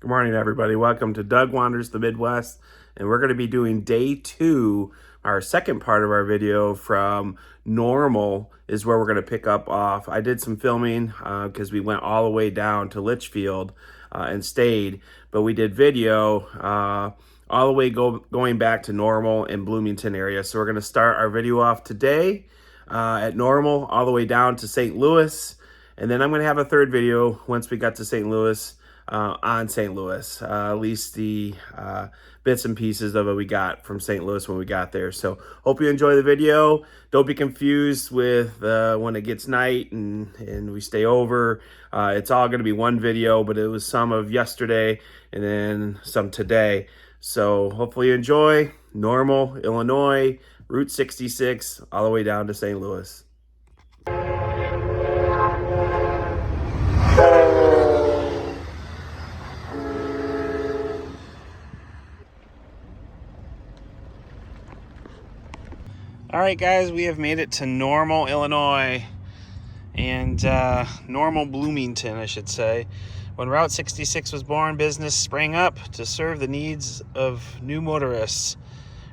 Good morning, everybody. Welcome to Doug Wanders the Midwest, and we're going to be doing day 2. Our second part of our video from Normal is where we're going to pick up off. I did some filming because we went all the way down to Litchfield and stayed, but we did video all the way going back to Normal in Bloomington area. So we're going to start our video off today at Normal all the way down to St. Louis, and then I'm going to have a third video once we got to St. Louis. On St. Louis, at least the bits and pieces of it we got from St. Louis when we got there. So hope you enjoy the video. Don't be confused with when it gets night and we stay over. It's all going to be one video, but it was some of yesterday and then some today. So hopefully you enjoy Normal, Illinois, Route 66, all the way down to St. Louis. All right, guys, we have made it to Normal, Illinois, and Normal, Bloomington, I should say. When Route 66 was born, business sprang up to serve the needs of new motorists.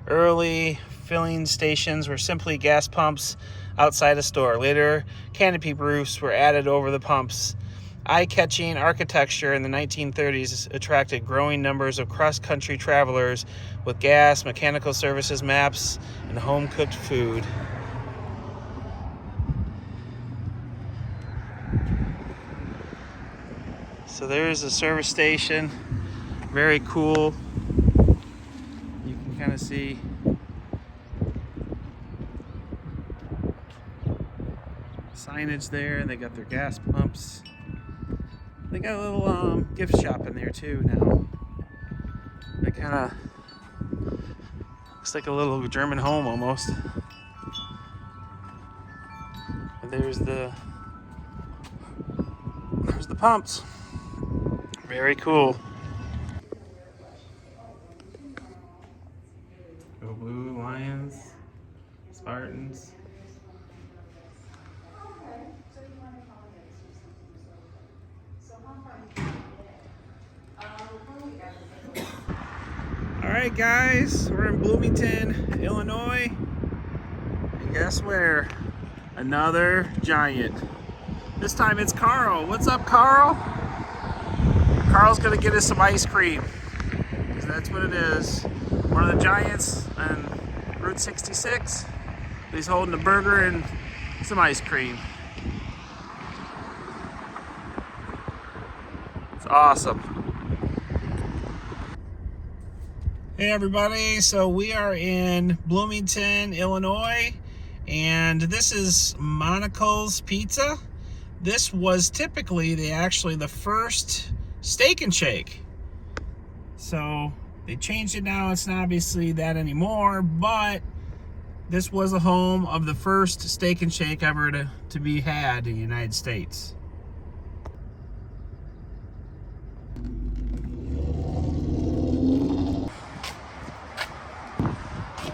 Early filling stations were simply gas pumps outside a store. Later, canopy roofs were added over the pumps. Eye-catching architecture in the 1930s attracted growing numbers of cross-country travelers with gas, mechanical services, maps, and home-cooked food. So there's a service station, very cool. You can kind of see signage there, and they got their gas pumps. They got a little gift shop in there too now. It kind of looks like a little German home almost. And there's the pumps. Very cool. Go Blue Lions, Spartans. Alright guys, we're in Bloomington, Illinois, and guess where? Another giant. This time it's Carl. What's up, Carl? Carl's gonna get us some ice cream, because that's what it is. One of the giants on Route 66. He's holding a burger and some ice cream. It's awesome. Hey everybody, so we are in Bloomington, Illinois, and this is Monica's Pizza. This was typically the first Steak and Shake. So they changed it now, it's not obviously that anymore, but this was the home of the first Steak and Shake ever to be had in the United States.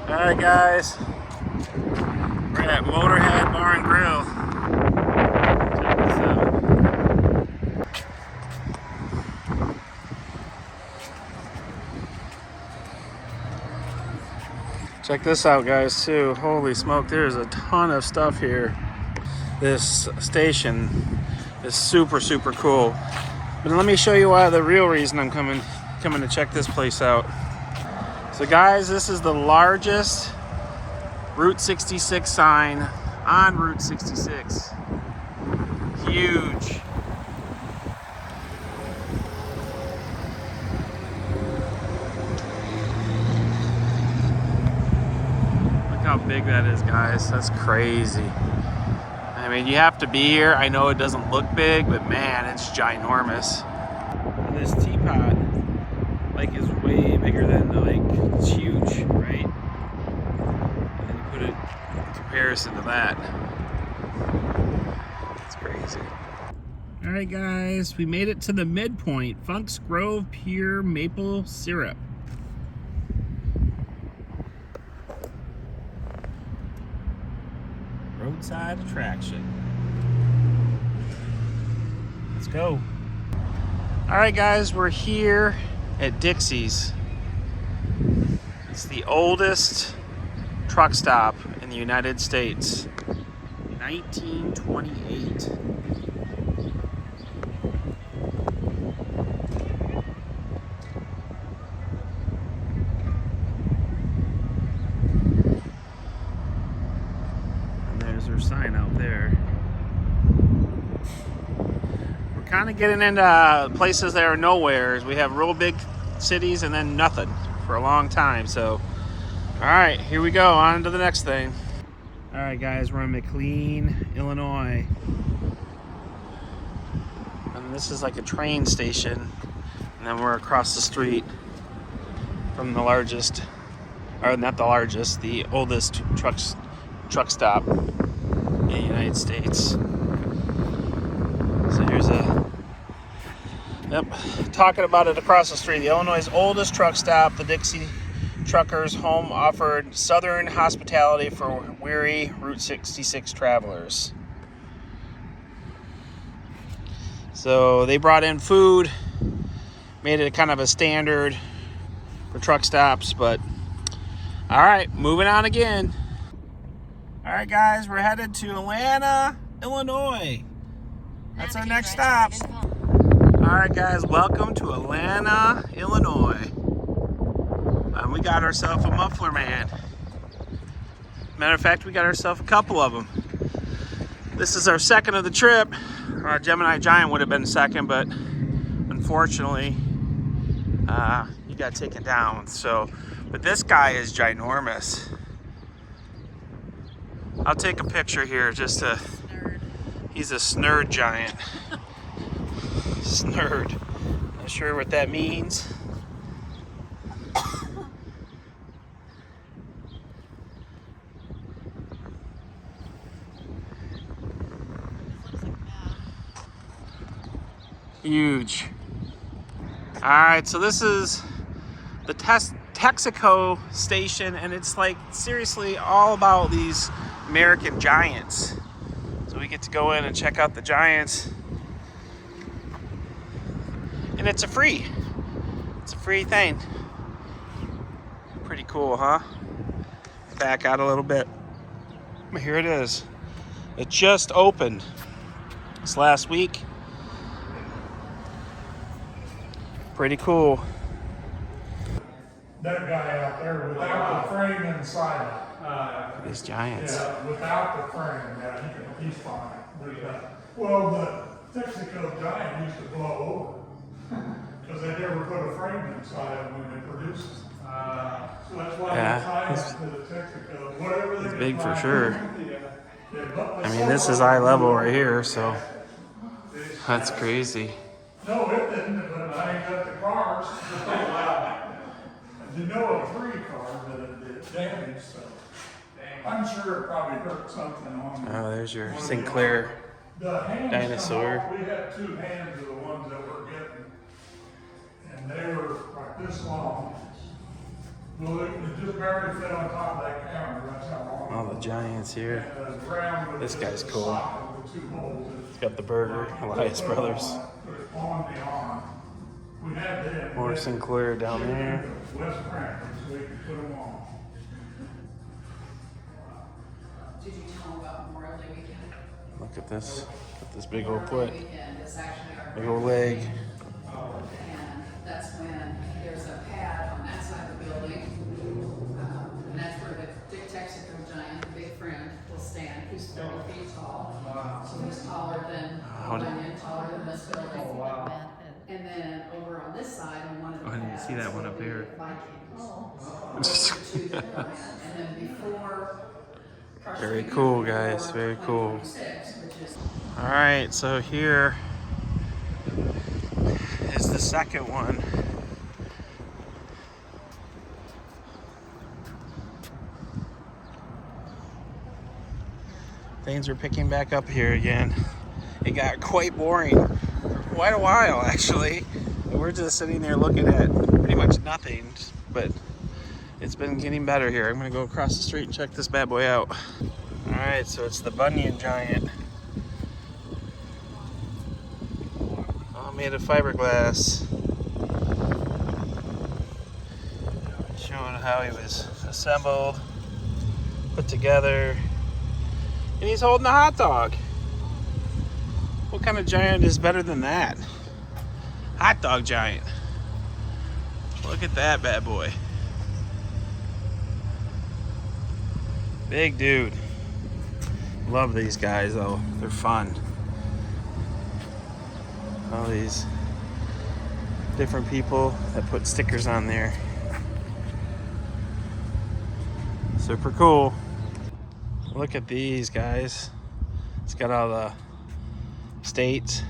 Alright guys, we're at Motorhead Bar and Grill. Check this out guys too. Holy smoke, there's a ton of stuff here. This station is super cool. But let me show you why the real reason I'm coming to check this place out. So guys, this is the largest Route 66 sign on Route 66. Huge. Look how big that is, guys. That's crazy. I mean, you have to be here. I know it doesn't look big, but man, it's ginormous. And this teapot, like, is way bigger than it's huge, right? And then you put it in comparison to that. It's crazy. All right, guys, we made it to the midpoint. Funk's Grove Pure Maple Syrup. Roadside attraction. Let's go. All right, guys, we're here at Dixie's. It's the oldest truck stop in the United States. 1928. And there's their sign out there. We're kind of getting into places that are nowheres. We have real big cities and then nothing for a long time. So, all right, here we go. On to the next thing. All right, guys, we're in McLean, Illinois. And this is like a train station. And then we're across the street from the largest, or not the largest, the oldest truck stop in the United States. So here's talking about it across the street. The Illinois' oldest truck stop, the Dixie Truckers' home offered Southern hospitality for weary Route 66 travelers. So they brought in food, made it kind of a standard for truck stops, but all right, moving on again. All right, guys, we're headed to Atlanta, Illinois. That's our next stop. All right, guys, welcome to Atlanta, Illinois. We got ourselves a muffler man. Matter of fact, we got ourselves a couple of them. This is our second of the trip. Our Gemini Giant would have been second, but unfortunately, he got taken down. So, but this guy is ginormous. I'll take a picture here just to. He's a snurd giant. Snurd. Not sure what that means. Huge. All right, so this is the Texaco station, and it's like seriously all about these American giants. So we get to go in and check out the giants, and it's a free thing. Pretty cool, huh? Back out a little bit. But here it is. It just opened this last week. Pretty cool. That guy out there without the frame inside it. These giants. Yeah, without the frame, yeah, he's fine. Well, the Texaco Giant used to blow over because they never put a frame inside it when they produced it. So that's why they tie it to the Texaco. Whatever they It's big for sure. I mean, this is eye level right here, so that's crazy. No, it didn't, but I ain't got the cars. You know, a 3 car that it damaged, so I'm sure it probably hurt something on. Oh, there's your Sinclair dinosaur. We had 2 hands of the ones that we're getting, and they were like this long. Well, it just barely fit on top of that counter. That's how long. All the giants here. And, this guy's cool. with 2 holes. He's got the burger, Elias Brothers. On the arm. We had them. More Sinclair down there. West Cranford, so we could put them on. Did you tell them about Memorial Day weekend? Look at this. Got this big old foot. Weekend is actually our Big old leg. and that's when there's a pad on that side of the building. And that's where the Dick Texaco Giant, the big friend, will stand. He's 30 feet tall. So he's taller than taller than this building. Oh, wow. And then over on this side, on one of the I didn't see that one up here. And then before. Very cool, guys. Very cool. All right, so here is the second one. Things are picking back up here again. It got quite boring for quite a while, actually. We're just sitting there looking at pretty much nothing, but it's been getting better here. I'm gonna go across the street and check this bad boy out. All right, so it's the Bunyan Giant. made of fiberglass. Showing how he was assembled, put together. And he's holding a hot dog. What kind of giant is better than that? Hot dog giant. Look at that bad boy. Big dude. Love these guys though. They're fun. All these different people that put stickers on there. Super cool. Look at these guys. It's got all the states.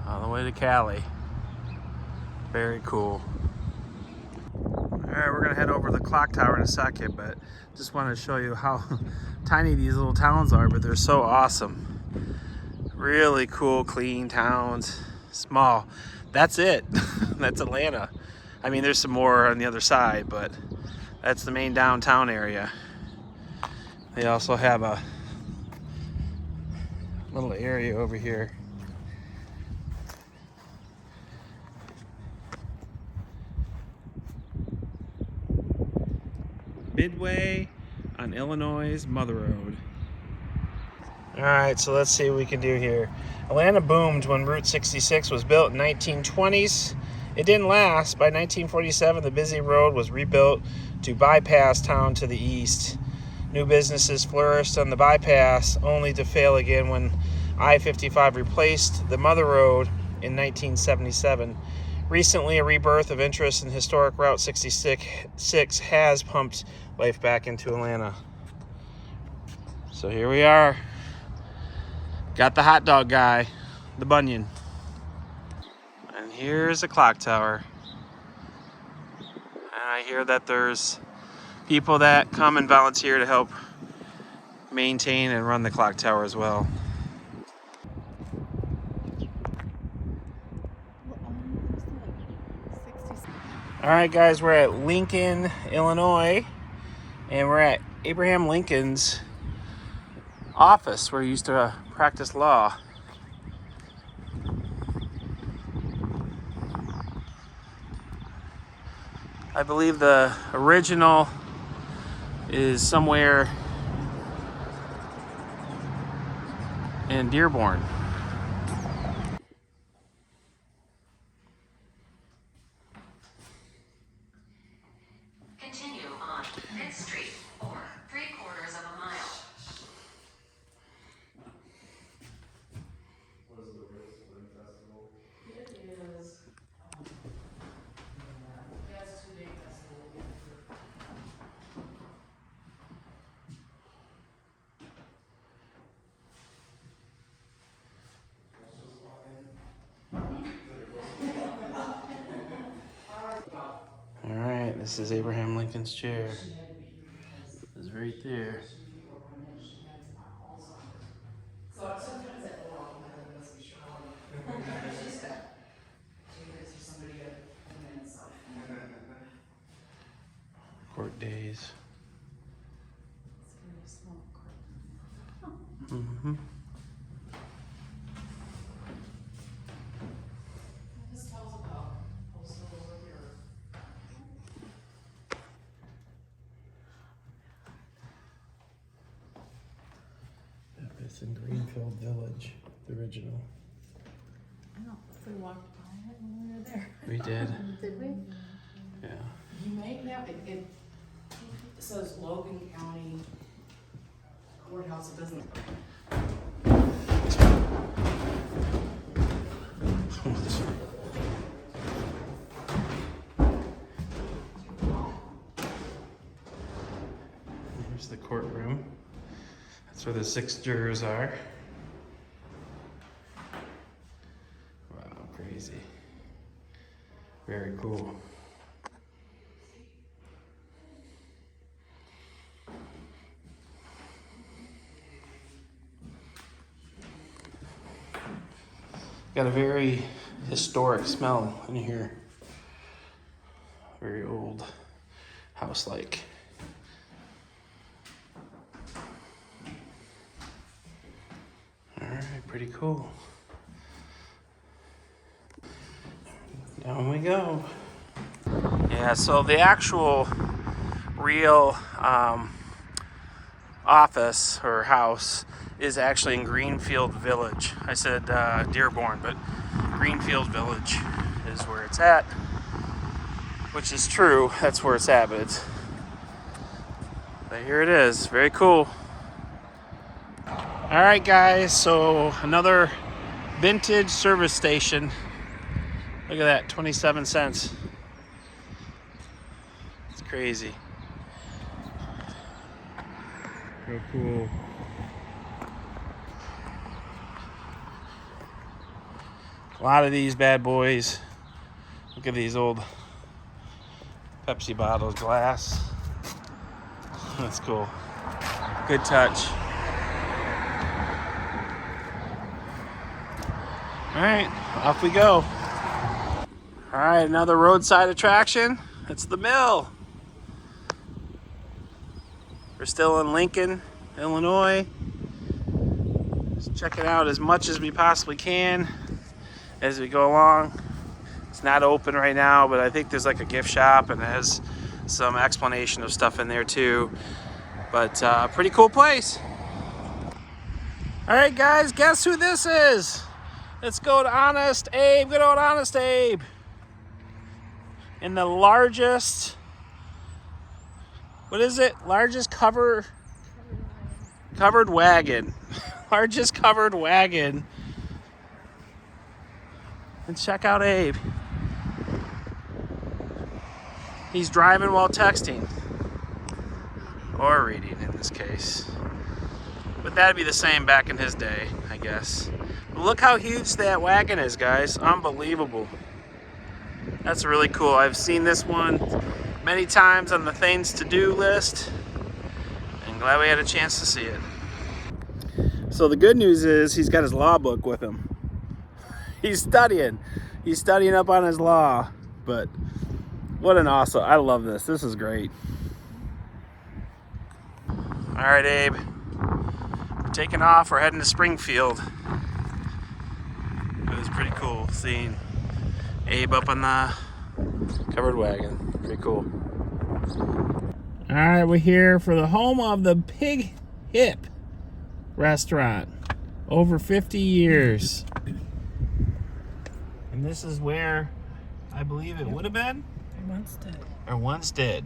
All the way to Cali. Very cool. Alright, we're gonna head over to the clock tower in a second, but just wanted to show you how tiny these little towns are, but they're so awesome. Really cool, clean towns. Small. That's it. That's Atlanta. I mean, there's some more on the other side, but that's the main downtown area. They also have a little area over here. Midway on Illinois' Mother Road. All right, so let's see what we can do here. Atlanta boomed when Route 66 was built in 1920s. It didn't last. By 1947, the busy road was rebuilt to bypass town to the east. New businesses flourished on the bypass, only to fail again when I-55 replaced the Mother Road in 1977. Recently, a rebirth of interest in historic Route 66 has pumped life back into Atlanta. So here we are. Got the hot dog guy, the Bunyan. And here's the clock tower. And I hear that there's people that come and volunteer to help maintain and run the clock tower as well. All right, guys, we're at Lincoln, Illinois, and we're at Abraham Lincoln's office where he used to practice law. I believe the original is somewhere in Dearborn. Continue on Mid Street for 3/4 of a mile. It is. Yes, 2 day festival. All right, this is Abraham Lincoln's chair. It's right there. So sometimes I go out and I must be sure. She said, she thinks there's somebody to come in and stuff. Court days. It's gonna be a small court. Mm-hmm. This tells about postal over here. It's in Greenfield Village, the original. I know, we walked by it when we were there. We did. Did we? Yeah. You may have, it says Logan County Courthouse, it doesn't. Here's the courtroom. That's where the 6 jurors are. Wow, crazy. Very cool. Got a very historic smell in here. Very old house-like. right, pretty cool. Down we go. Yeah, so the actual real office or house is actually in Greenfield Village. I said Dearborn, but Greenfield Village is where it's at, which is true. That's where it's at, but here it is. Very cool. All right, guys, so another vintage service station. Look at that, 27 cents. It's crazy. So cool. A lot of these bad boys. Look at these old Pepsi bottles, glass. That's cool. Good touch. All right, off we go. All right, another roadside attraction. It's the mill. We're still in Lincoln, Illinois. Just check it out as much as we possibly can as we go along. It's not open right now, but I think there's like a gift shop and it has some explanation of stuff in there too. But pretty cool place. All right, guys, guess who this is? Let's go to Honest Abe. Good old Honest Abe. In the largest, what is it? Largest covered wagon. Largest covered wagon. And check out Abe. He's driving while texting. Or reading in this case. But that'd be the same back in his day, I guess. But look how huge that wagon is, guys. Unbelievable. That's really cool. I've seen this one many times on the things to do list. And glad we had a chance to see it. So the good news is he's got his law book with him. He's studying. He's studying up on his law. But what an awesome, I love this. This is great. All right, Abe. We're taking off. We're heading to Springfield. It was pretty cool seeing Abe up on the covered wagon. Pretty cool. All right, we're here for the home of the Pig Hip restaurant. Over 50 years. And this is where I believe it would have been. Or once did.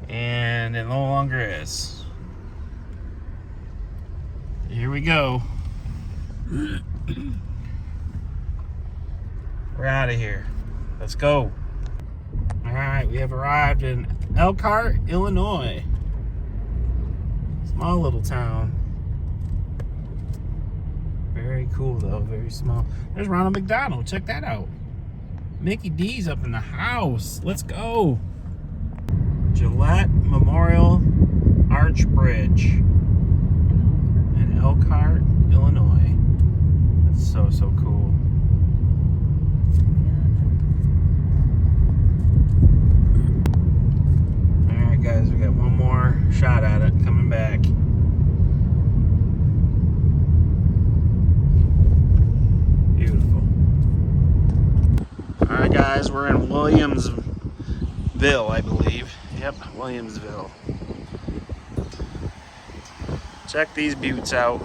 And it no longer is. Here we go. We're out of here. Let's go. All right, we have arrived in Elkhart, Illinois. Small little town. Very cool though, very small. There's Ronald McDonald, check that out. Mickey D's up in the house. Let's go. Gillette Memorial Arch Bridge in Elkhart, Illinois. That's so cool. Alright guys, we got one more shot at it coming back. Beautiful. Alright guys, we're in Williamsville, I believe. Yep, Williamsville. Check these buttes out.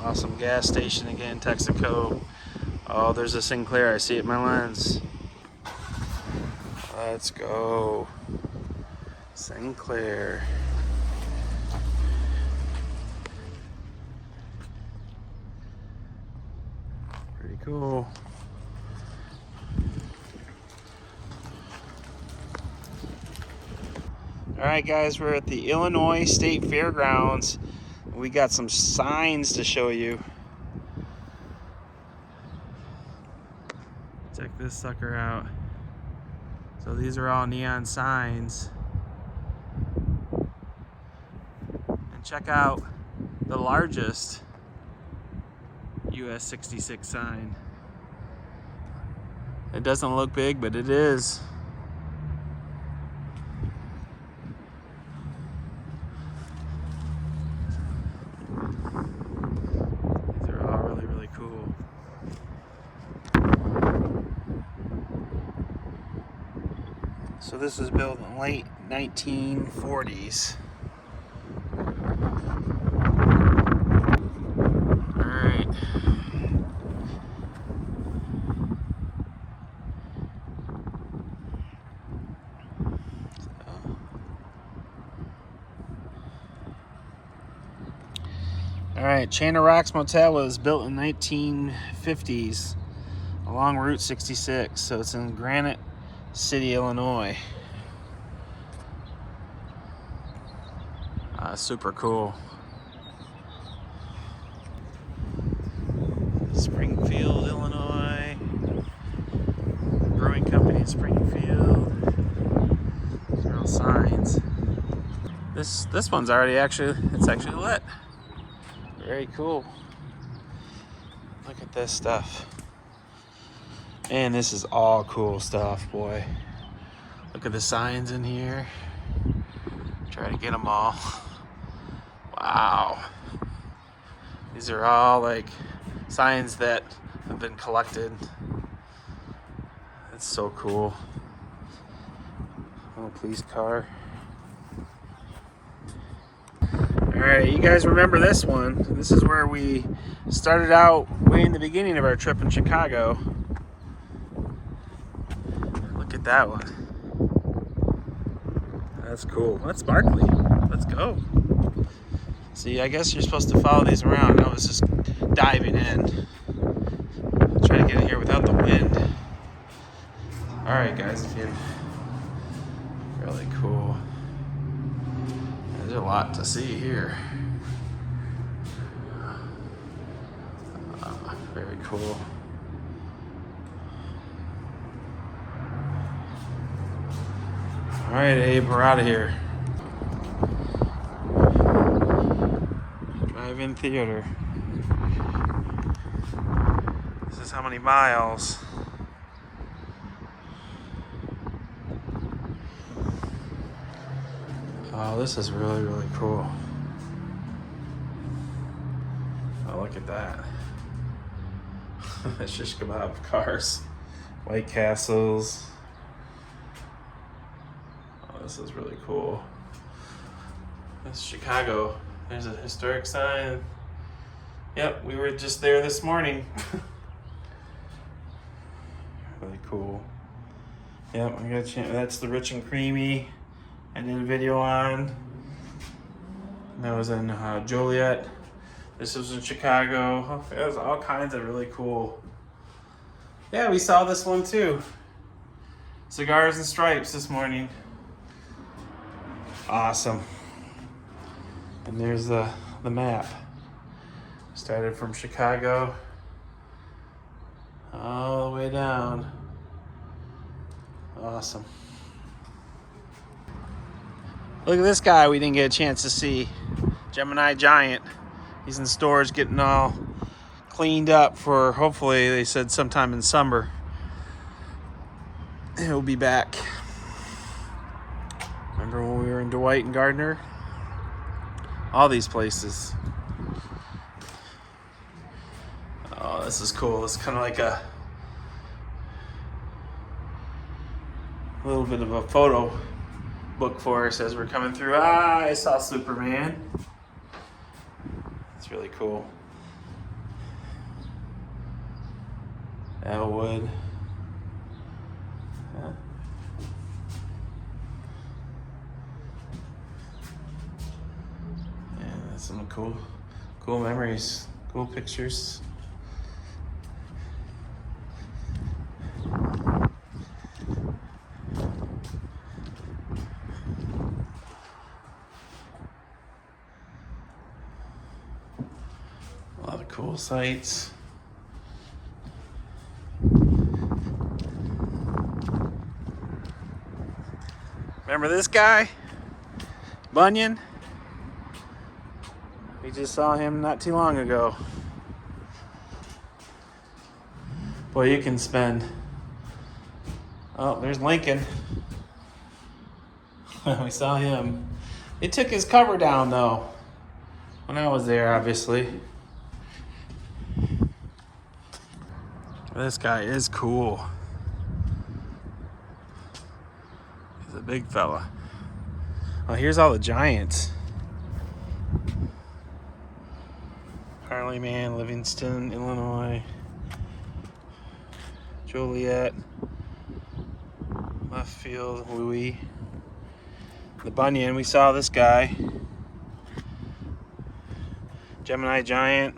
Awesome gas station again, Texaco. Oh, there's a Sinclair. I see it in my lens. Let's go. Sinclair. Pretty cool. All right, guys, we're at the Illinois State Fairgrounds. We got some signs to show you. Check this sucker out. So these are all neon signs. And check out the largest US 66 sign. It doesn't look big, but it is. So this was built in the late 1940s. All right. All right, Chain of Rocks Motel was built in 1950s along Route 66. So it's in Granite City, Illinois. Super cool. Springfield, Illinois. Brewing Company in Springfield. These are all signs. This one's already it's actually lit. Very cool. Look at this stuff. And this is all cool stuff, boy. Look at the signs in here. Try to get them all. Wow. These are all like signs that have been collected. That's so cool. Oh, police car. Alright, you guys remember this one. This is where we started out way in the beginning of our trip in Chicago. Look at that one. That's cool. That's sparkly. Let's go. See, I guess you're supposed to follow these around. I was just diving in. Try to get in here without the wind. Alright guys, really cool. There's a lot to see here. Very cool. All right, Abe, we're out of here. Drive-in theater. This is how many miles. Oh, this is really, really cool. Oh, look at that. Shish kebab cars. White Castles. Oh, this is really cool. That's Chicago. There's a historic sign. Yep, we were just there this morning. Really cool. Yep, I got a chance. That's the Rich and Creamy. I did a video on. That was in Joliet. This was in Chicago. It was all kinds of really cool. Yeah, we saw this one too. Cigars and Stripes this morning. Awesome. And there's the map. Started from Chicago all the way down. Awesome. Look at this guy we didn't get a chance to see. Gemini Giant. He's in storage getting all cleaned up for, hopefully, they said sometime in summer. He'll be back. Remember when we were in Dwight and Gardner? All these places. Oh, this is cool. It's kind of like a little bit of a photo book for us as we're coming through. I saw Superman. It's really cool. Elwood. Yeah. Yeah, that's some cool memories, cool pictures. A lot of cool sights. Remember this guy? Bunyan? We just saw him not too long ago. Boy, you can spend... Oh, there's Lincoln. We saw him. They took his cover down though. When I was there, obviously. This guy is cool. big fella. Oh, here's all the giants. Harleyman, Livingston, Illinois, Joliet, Litchfield, Louis. The Bunyan, we saw this guy. Gemini Giant,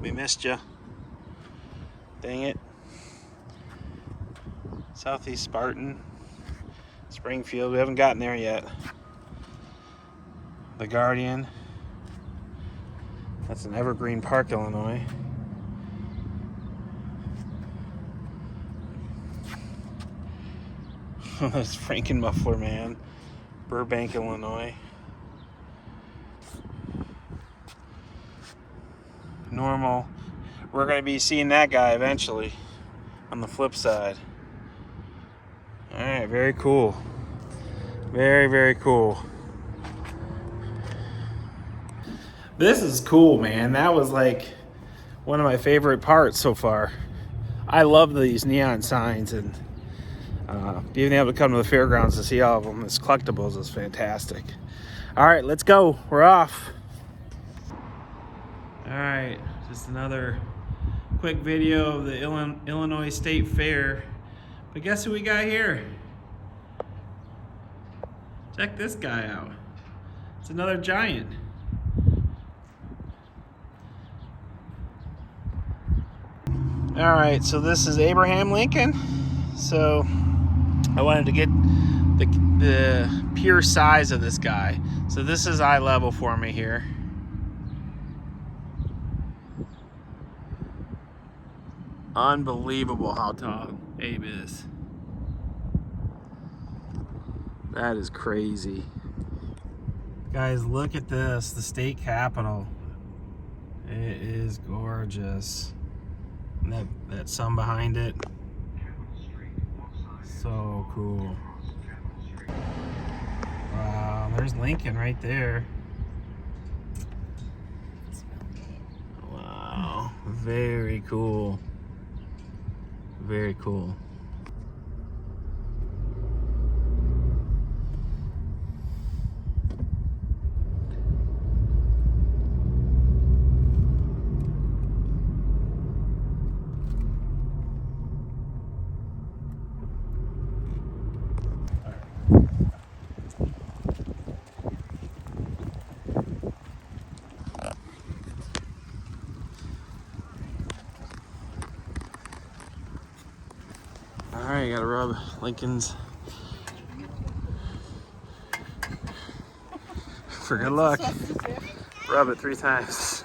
we missed you. Dang it. Southeast Spartan, Springfield, we haven't gotten there yet. The Guardian, that's in Evergreen Park, Illinois. That's Frankenmuffler Man, Burbank, Illinois. Normal. We're going to be seeing that guy eventually on the flip side. Alright, very cool. Very, very cool. This is cool, man. That was like one of my favorite parts so far. I love these neon signs, and being able to come to the fairgrounds to see all of them as collectibles is fantastic. Alright, let's go. We're off. Alright, just another quick video of the Illinois State Fair. But guess who we got here? Check this guy out. It's another giant. Alright, so this is Abraham Lincoln. So I wanted to get the pure size of this guy. So this is eye level for me here. Unbelievable how tall Abe is. That is crazy. Guys, look at this, the state capitol. It is gorgeous. And that sun behind it. So cool. Wow, there's Lincoln right there. Wow, very cool. Very cool. Alright, gotta rub Lincoln's for good luck. Rub it 3 times.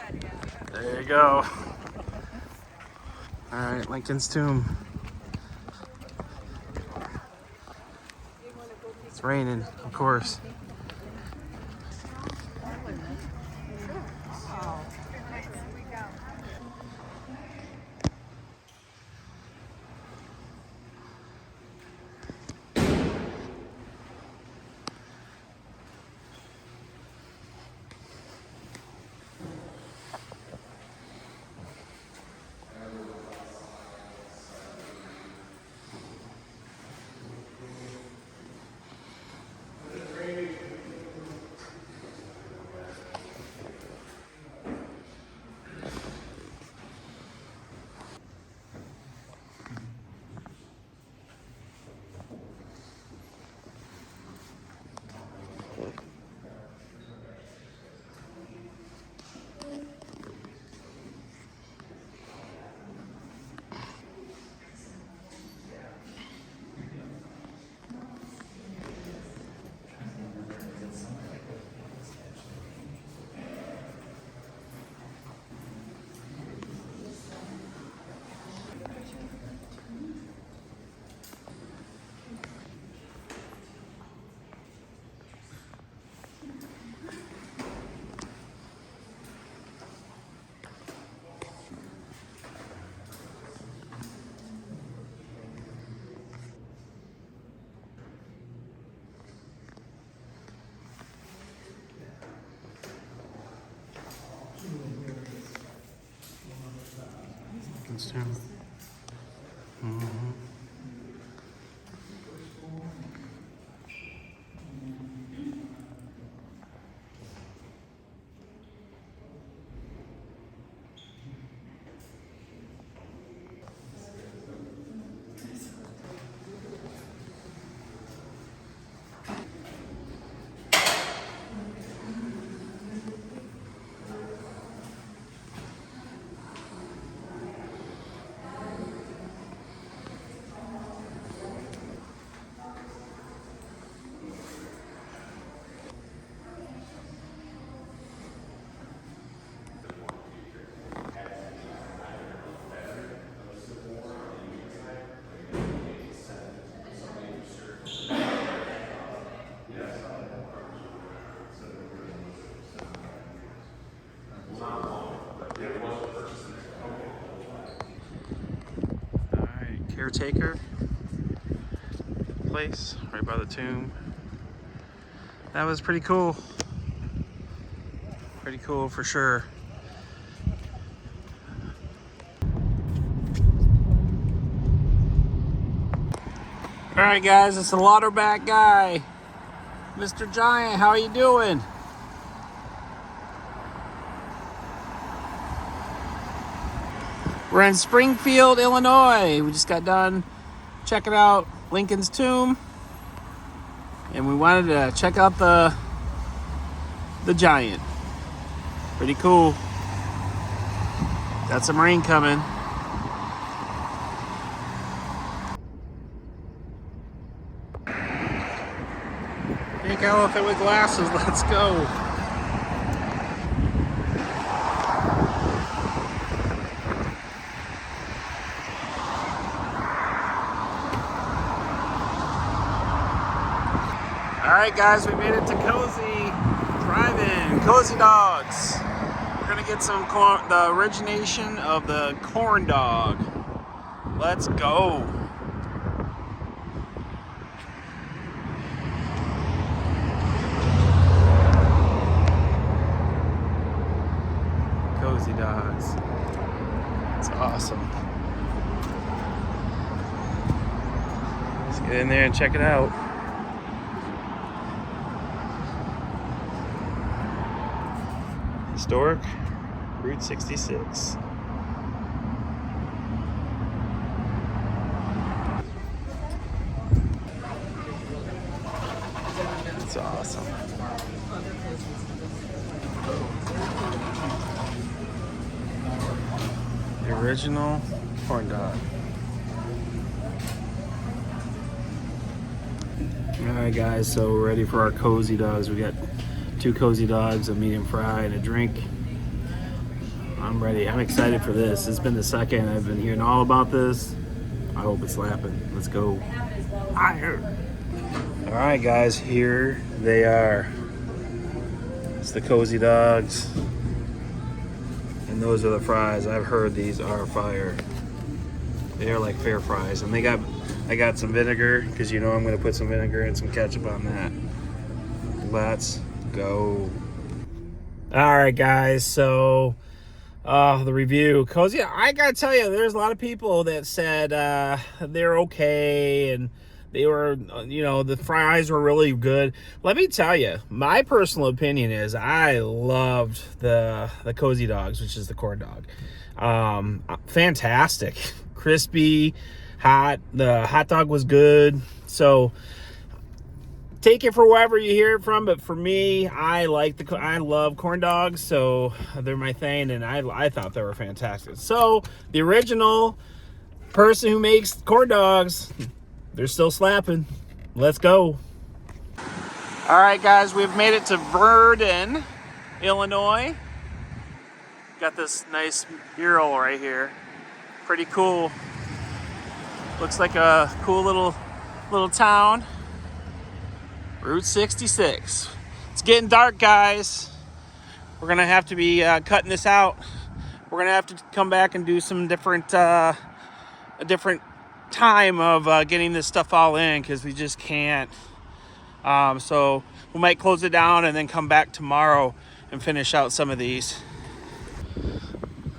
There you go. Alright, Lincoln's tomb. It's raining, of course. caretaker place right by the tomb. That was pretty cool. Pretty cool for sure. All right, guys, it's the Lauderback guy, Mr. Giant. How are you doing? We're in Springfield, Illinois. We just got done checking out Lincoln's tomb, and we wanted to check out the Giant. Pretty cool. Got some rain coming. Pink elephant with glasses. Let's go. All right, guys, we made it to Cozy Drive-In, Cozy Dogs. We're gonna get some corn, the origination of the corn dog. Let's go. Cozy Dogs. It's awesome. Let's get in there and check it out. Historic Route 66. It's awesome. The original corn dog. Alright guys, so we're ready for our Cozy Dogs. We got 2 Cozy Dogs, a medium fry, and a drink. I'm ready. I'm excited for this. It's been the second. I've been hearing all about this. I hope it's slapping. Let's go. Alright guys, here they are. It's the Cozy Dogs. And those are the fries. I've heard these are fire. They are like fair fries. And I got some vinegar, because you know I'm going to put some vinegar and some ketchup on that. Let's go. All right, guys. So the review, Cozy. I gotta tell you, there's a lot of people that said they're okay, and they were, you know, the fries were really good. Let me tell you, my personal opinion is I loved the Cozy Dogs, which is the corn dog. Fantastic, crispy, hot. The hot dog was good. So take it for wherever you hear it from, but for me, I love corn dogs, so they're my thing, and I thought they were fantastic. So the original person who makes corn dogs, they're still slapping. Let's go. All right, guys, we've made it to Verdon, Illinois. Got this nice mural right here. Pretty cool. Looks like a cool little town. Route 66. It's getting dark, guys. We're gonna have to be cutting this out. We're gonna have to come back and do some different, a different time of getting this stuff all in, because we just can't. So we might close it down and then come back tomorrow and finish out some of these.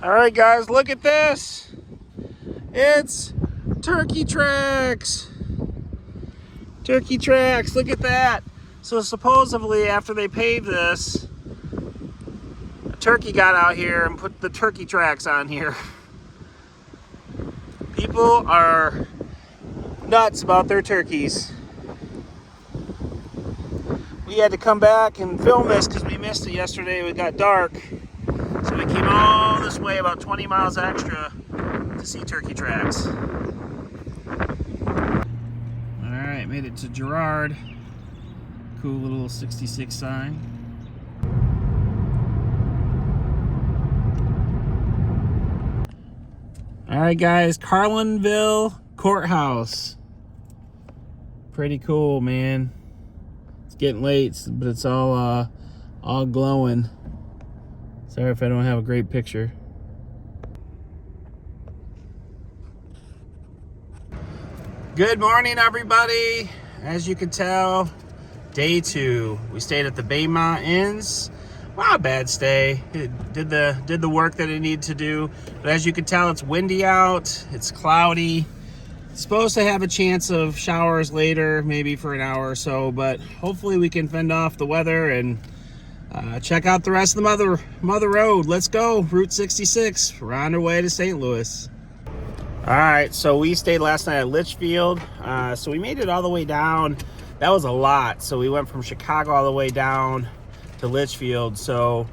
All right, guys, look at this. It's turkey tracks. Turkey tracks, look at that. So supposedly after they paved this, a turkey got out here and put the turkey tracks on here. People are nuts about their turkeys. We had to come back and film this because we missed it yesterday. It got dark. So we came all this way, about 20 miles extra, to see turkey tracks. Alright, made it to Girard. Cool little 66 sign. Alright guys, Carlinville Courthouse. Pretty cool, man. It's getting late, but it's all glowing. Sorry if I don't have a great picture. Good morning, everybody. As you can tell, day 2. We stayed at the Baymont Inns. Not a bad stay. It did the work that it needed to do. But as you can tell, it's windy out. It's cloudy. It's supposed to have a chance of showers later, maybe for an hour or so. But hopefully we can fend off the weather and check out the rest of the Mother Road. Let's go, Route 66. We're on our way to St. Louis. All right, so we stayed last night at Litchfield. So we made it all the way down. That was a lot. So we went from Chicago all the way down to Litchfield. So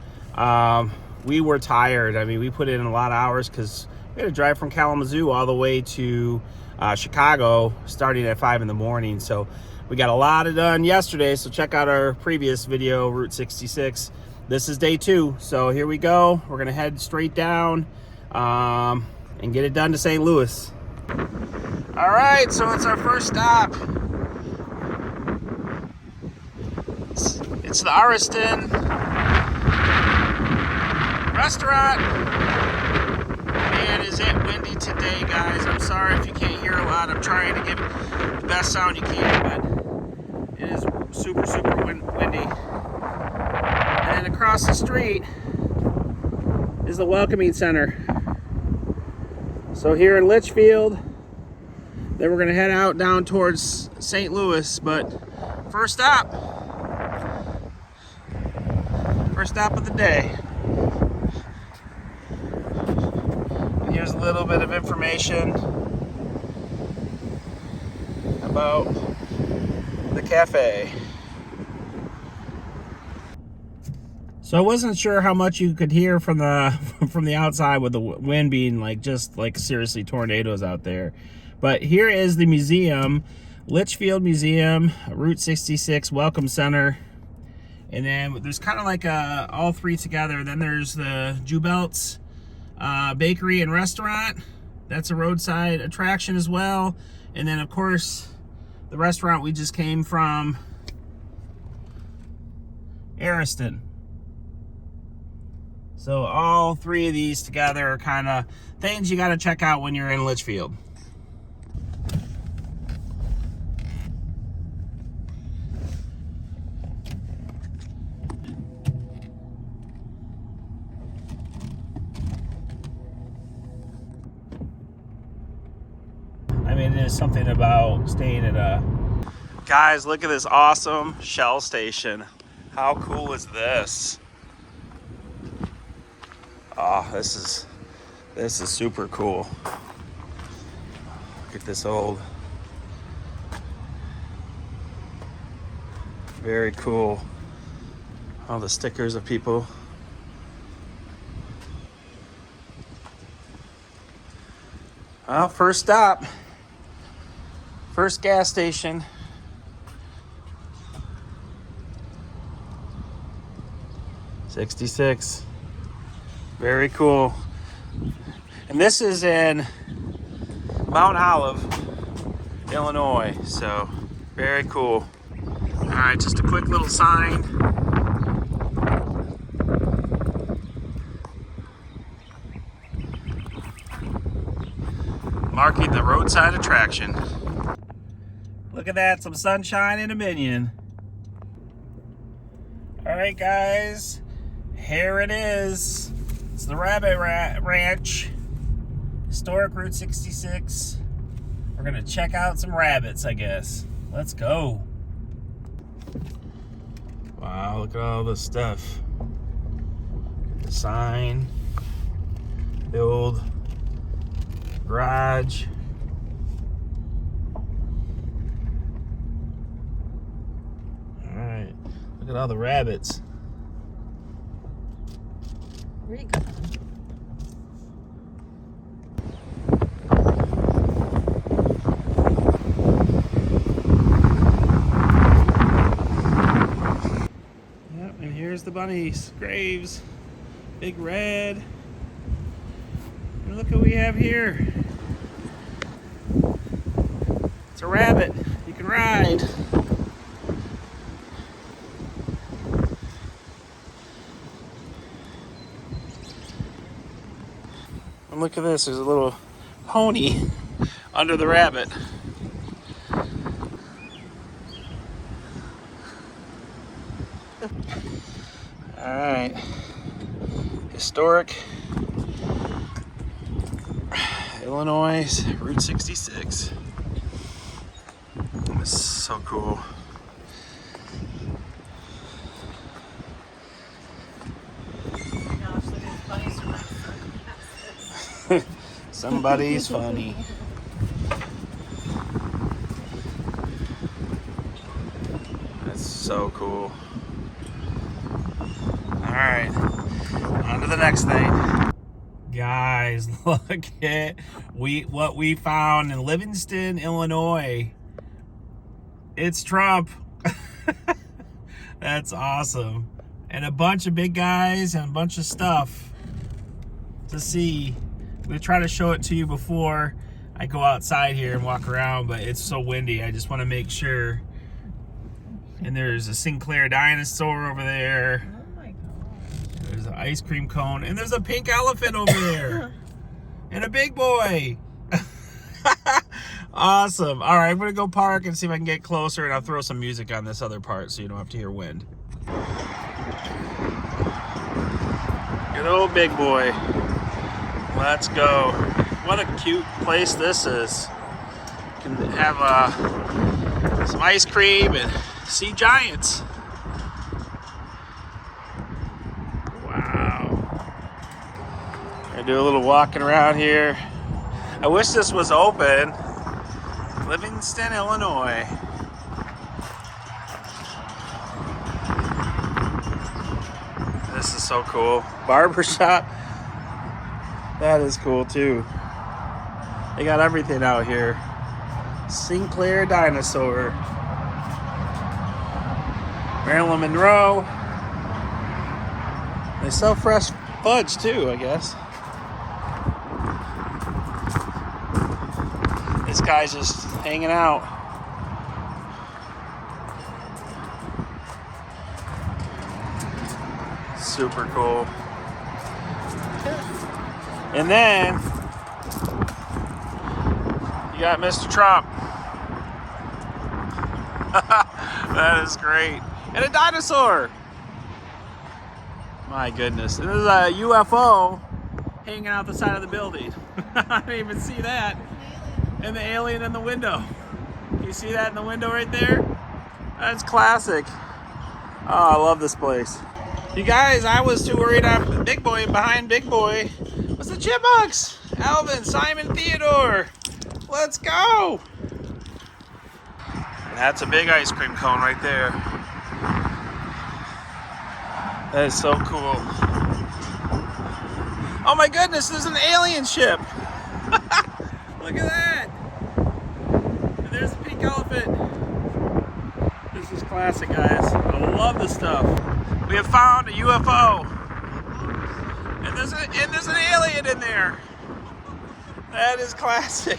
we were tired. I mean, we put in a lot of hours because we had to drive from Kalamazoo all the way to Chicago starting at 5 in the morning. So we got a lot of done yesterday. So check out our previous video, Route 66. This is day 2. So here we go. We're gonna head straight down and get it done to St. Louis. All right, so it's our first stop. It's the Ariston restaurant. Man, is it windy today, guys. I'm sorry if you can't hear a lot. I'm trying to give the best sound you can, but it is super, super windy. And then across the street is the Welcoming Center. So here in Litchfield, then we're gonna head out down towards St. Louis, but first stop of the day. And here's a little bit of information about the cafe. So I wasn't sure how much you could hear from the outside with the wind being just seriously tornadoes out there. But here is the museum, Litchfield Museum, Route 66 Welcome Center. And then there's kind of like all three together. Then there's the Jubelt's Bakery and Restaurant. That's a roadside attraction as well. And then of course, the restaurant we just came from, Ariston. So all three of these together are kind of things you got to check out when you're in Litchfield. I mean, there's something about staying at a... Guys, look at this awesome Shell station. How cool is this? Oh, this is super cool. Look at this old, very cool. All the stickers of people. Well, first stop, first gas station. '66. Very cool. And this is in Mount Olive, Illinois. So very cool. All right, just a quick little sign. Marking the roadside attraction. Look at that, some sunshine in a minion. All right, guys, here it is. It's the Rabbit Ranch, historic Route 66. We're gonna check out some rabbits, I guess. Let's go. Wow, look at all this stuff. The sign, the old garage. All right, look at all the rabbits. Where are you going? Yep, and here's the bunny's graves. Big red. And look what we have here. It's a rabbit you can ride. And look at this, there's a little pony under the rabbit. right. Historic Illinois, Route 66. This is so cool. Somebody's funny. That's so cool. All right, on to the next thing. Guys, look at what we found in Livingston, Illinois. It's Trump. That's awesome. And a bunch of big guys and a bunch of stuff to see. I'm gonna try to show it to you before I go outside here and walk around, but it's so windy. I just want to make sure. And there's a Sinclair dinosaur over there. Oh my god. There's an ice cream cone, and there's a pink elephant over there. And a big boy. Awesome. All right, I'm gonna go park and see if I can get closer, and I'll throw some music on this other part so you don't have to hear wind. Good old big boy. Let's go. What a cute place this is. You can have some ice cream and see giants. Wow. Gonna do a little walking around here. I wish this was open. Livingston, Illinois. This is so cool. Barbershop. That is cool too. They got everything out here. Sinclair dinosaur. Marilyn Monroe. They sell fresh fudge too, I guess. This guy's just hanging out. Super cool. And then you got Mr. Trump. That is great. And a dinosaur. My goodness. And there's a UFO hanging out the side of the building. I didn't even see that. And the alien in the window. You see that in the window right there? That's classic. Oh, I love this place. You guys, I was too worried I'm Big Boy, and behind Big Boy was the Chipmunks. Alvin, Simon, Theodore. Let's go. That's a big ice cream cone right there. That is so cool. Oh my goodness, there's an alien ship. Look at that. And there's a pink elephant. This is classic, guys. I love this stuff. We have found a UFO. And there's an alien in there. That is classic.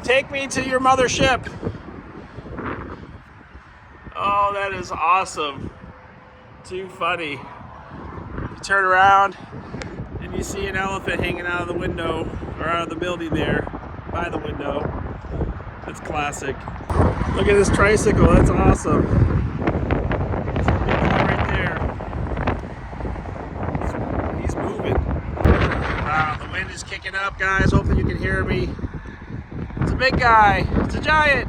Take me to your mothership. Oh, that is awesome. Too funny. You turn around and you see an elephant hanging out of the window, or out of the building there, by the window. That's classic. Look at this tricycle, that's awesome. There's a big guy right there. He's moving. Wow, the wind is kicking up, guys. Hopefully you can hear me. It's a big guy. It's a giant.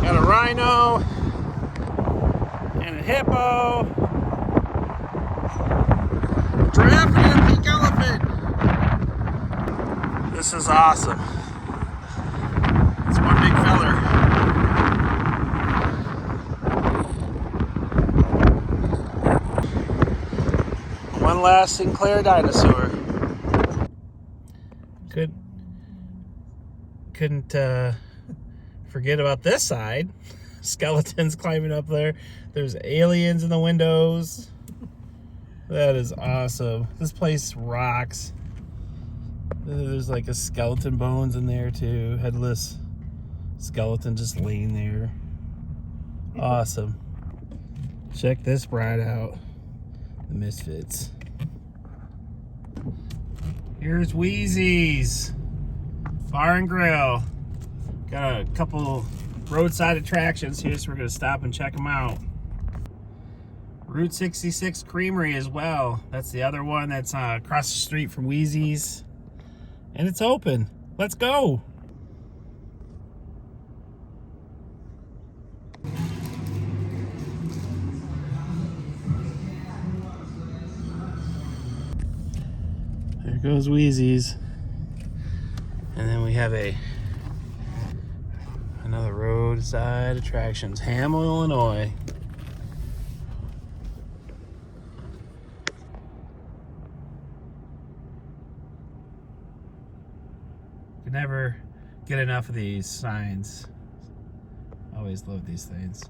Got a rhino and a hippo, a giraffe and a pink elephant. This is awesome. It's one big feller. One last Sinclair dinosaur. Couldn't forget about this side. Skeletons climbing up there. There's aliens in the windows. That is awesome. This place rocks. There's like a skeleton bones in there too. Headless skeleton just laying there. Awesome. Check this ride out. The Misfits. Here's Wheezy's Bar and Grill. Got a couple roadside attractions here, so we're gonna stop and check them out. Route 66 Creamery as well. That's the other one that's across the street from Wheezy's. And it's open. Let's go. There goes Wheezy's. And then we have another roadside attractions, Hamel, Illinois. Could never get enough of these signs. Always love these things.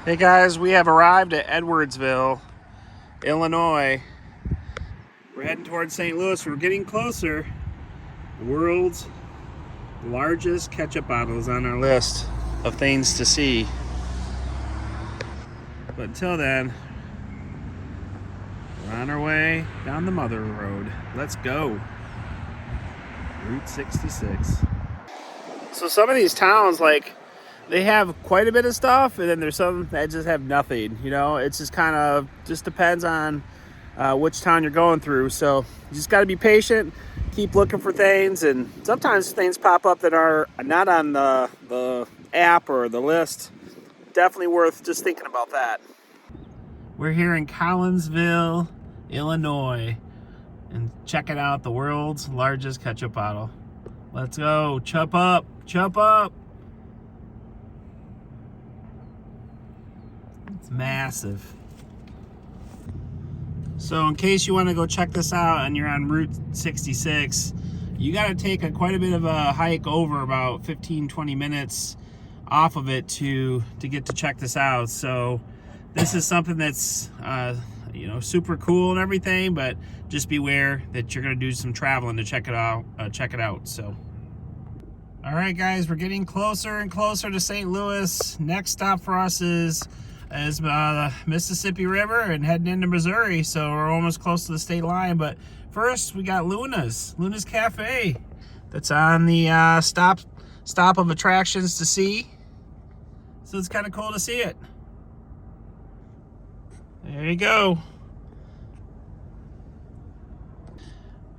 Hey guys, we have arrived at Edwardsville, Illinois. We're heading towards St. Louis. We're getting closer. The world's largest ketchup bottle is on our list of things to see. But until then, we're on our way down the Mother Road. Let's go. Route 66. So some of these towns, like, they have quite a bit of stuff, and then there's some that just have nothing. You know, it's just kind of just depends on which town you're going through. So you just got to be patient, keep looking for things, and sometimes things pop up that are not on the app or the list. Definitely worth just thinking about that. We're here in Collinsville, Illinois, and checking out the world's largest ketchup bottle. Let's go. Chop up, chop up. It's massive. So in case you want to go check this out and you're on Route 66, you got to take quite a bit of a hike over about 15-20 minutes off of it to get to check this out. So this is something that's you know, super cool and everything, but just beware that you're going to do some traveling to check it out. So all right guys, we're getting closer and closer to St. Louis. Next stop for us is the Mississippi River and heading into Missouri, so we're almost close to the state line. But first we got Luna's Cafe that's on the stop of attractions to see, so it's kind of cool to see it. There you go.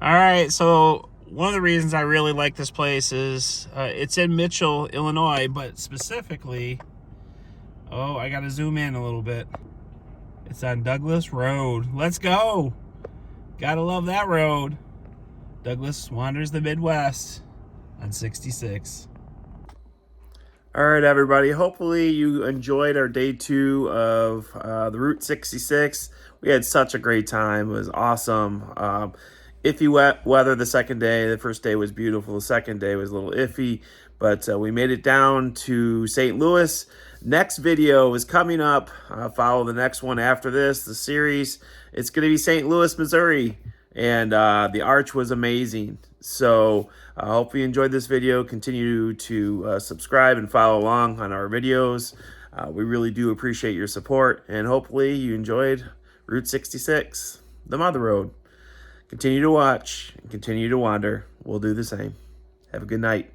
All right, so one of the reasons I really like this place is it's in Mitchell, Illinois, but specifically, oh, I gotta zoom in a little bit. It's on Douglas Road. Let's go. Gotta love that road. Douglas wanders the Midwest on 66. All right, everybody. Hopefully you enjoyed our day 2 of the Route 66. We had such a great time. It was awesome. Iffy weather the second day. The first day was beautiful. The second day was a little iffy, but we made it down to St. Louis. Next video is coming up. Follow the next one after this, the series. It's going to be St. Louis, Missouri, and the arch was amazing. So I hope you enjoyed this video. Continue to subscribe and follow along on our videos. We really do appreciate your support, and hopefully you enjoyed Route 66, the Mother Road. Continue to watch and continue to wander. We'll do the same. Have a good night.